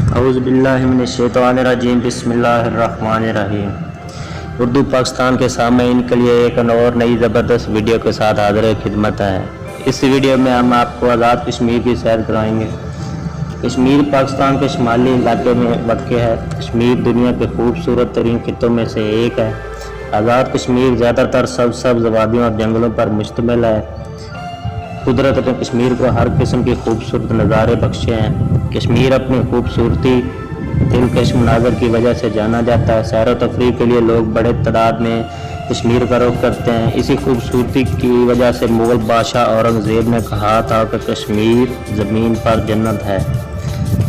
اعوذ باللہ من الشیطان الرجیم بسم اللہ الرحمن الرحیم۔ اردو پاکستان کے سامعین کے لیے ایک اور نئی زبردست ویڈیو کے ساتھ حاضر خدمت ہے۔ اس ویڈیو میں ہم آپ کو آزاد کشمیر کی سیر کرائیں گے۔ کشمیر پاکستان کے شمالی علاقے میں واقع ہے۔ کشمیر دنیا کے خوبصورت ترین خطوں میں سے ایک ہے۔ آزاد کشمیر زیادہ تر سبز وادیوں اور جنگلوں پر مشتمل ہے۔ قدرت نے کشمیر کو ہر قسم کی خوبصورت نظارے بخشے ہیں۔ کشمیر اپنی خوبصورتی دلکش مناظر کی وجہ سے جانا جاتا ہے۔ سیر و تفریح کے لیے لوگ بڑے تعداد میں کشمیر کا رخ کرتے ہیں۔ اسی خوبصورتی کی وجہ سے مغل بادشاہ اورنگزیب نے کہا تھا کہ کشمیر زمین پر جنت ہے۔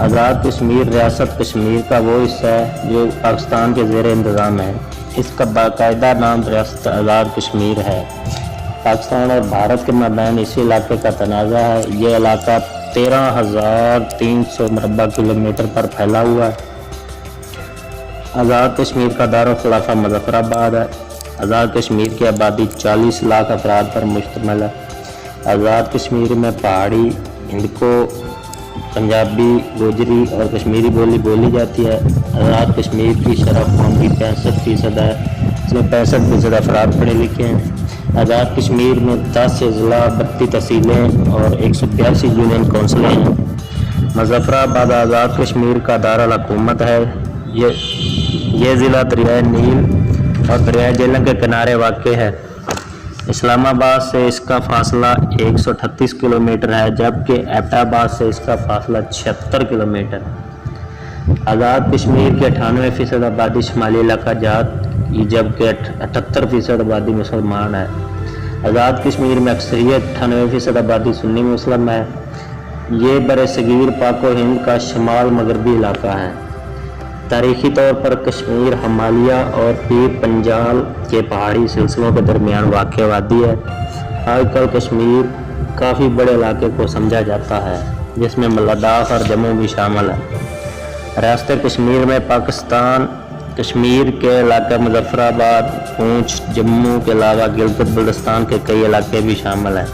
آزاد کشمیر ریاست کشمیر کا وہ حصہ ہے جو پاکستان کے زیر انتظام ہے۔ اس کا باقاعدہ نام ریاست آزاد کشمیر ہے۔ پاکستان اور بھارت کے مابین اسی علاقے کا تنازع ہے۔ یہ علاقہ 13,300 مربع کلومیٹر پر پھیلا ہوا ہے۔ آزاد کشمیر کا دارالخلافہ مظفر آباد ہے۔ آزاد کشمیر کی آبادی 40 لاکھ افراد پر مشتمل ہے۔ آزاد کشمیر میں پہاڑی، ہندکو، پنجابی، گوجری اور کشمیری بولی بولی جاتی ہے۔ آزاد کشمیر کی شرح قوم کی 65% ہے۔ اس میں 65% افراد پڑھے لکھے ہیں۔ آزاد کشمیر میں 10 اضلاع، 32 تحصیلیں اور 182 یونین کونسلیں ہیں۔ مظفر آباد آزاد کشمیر کا دارالحکومت ہے۔ یہ ضلع دریائے نیل اور دریائے جیلم کے کنارے واقع ہے۔ اسلام آباد سے اس کا فاصلہ 138 کلومیٹر ہے، جبکہ ایبٹ آباد سے اس کا فاصلہ 76 کلومیٹر ہے۔ آزاد کشمیر کی 98% آبادی شمالی علاقہ جات جبکہ 78% آبادی مسلمان ہے۔ آزاد کشمیر میں اکثریت 98% آبادی سنی مسلم ہے۔ یہ برصغیر پاک و ہند کا شمال مغربی علاقہ ہے۔ تاریخی طور پر کشمیر ہمالیہ اور پیر پنجال کے پہاڑی سلسلوں کے درمیان واقع وادی ہے۔ آج کل کشمیر کافی بڑے علاقے کو سمجھا جاتا ہے، جس میں لداخ اور جموں بھی شامل ہے۔ ریاست کشمیر میں پاکستان کشمیر کے علاقہ مظفر آباد، پونچھ، جموں کے علاوہ گلگت بلتستان کے کئی علاقے بھی شامل ہیں۔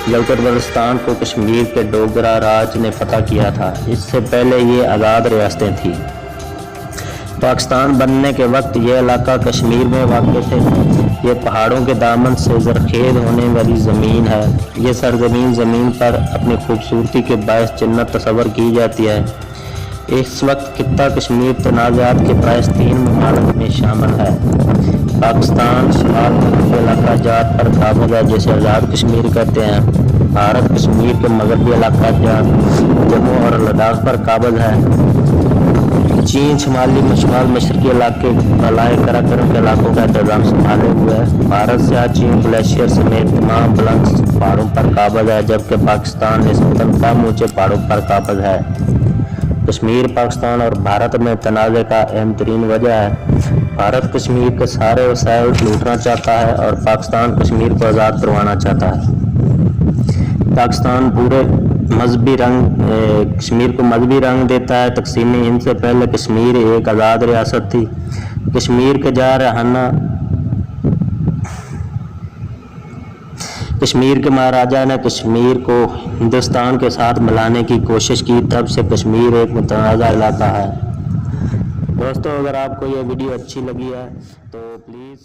گلگت بلتستان کو کشمیر کے ڈوگرا راج نے فتح کیا تھا۔ اس سے پہلے یہ آزاد ریاستیں تھیں۔ پاکستان بننے کے وقت یہ علاقہ کشمیر میں واقع تھے۔ یہ پہاڑوں کے دامن سے زرخیز ہونے والی زمین ہے۔ یہ سرزمین زمین پر اپنی خوبصورتی کے باعث جنت تصور کی جاتی ہے۔ اس وقت خطہ کشمیر تنازعات کے باعث 3 ممالک میں شامل ہے۔ پاکستان شمال مغربی علاقہ جات پر قابض ہے، جسے آزاد کشمیر کہتے ہیں۔ بھارت کشمیر کے مغربی علاقہ جات جموں اور لداخ پر قابض ہے۔ چین شمال مشرقی علاقے بالائے قراقرم کے علاقوں کا انتظام سنبھالے ہوئے ہے۔ بھارت سیاچین گلیشیئر سمیت تمام بلند پہاڑوں پر قابض ہے، جبکہ پاکستان نسبتاً کم اونچے پہاڑوں پر قابض ہے۔ کشمیر پاکستان اور بھارت میں تنازع کا اہم ترین وجہ ہے۔ بھارت کشمیر کے سارے وسائل لوٹنا چاہتا ہے اور پاکستان کشمیر کو آزاد کروانا چاہتا ہے۔ پاکستان کشمیر کو مذہبی رنگ دیتا ہے۔ تقسیم ہند سے پہلے کشمیر ایک آزاد ریاست تھی۔ کشمیر کے مہاراجا نے کشمیر کو ہندوستان کے ساتھ ملانے کی کوشش کی، تب سے کشمیر ایک متنازع علاقہ ہے۔ دوستو، اگر آپ کو یہ ویڈیو اچھی لگی ہے تو پلیز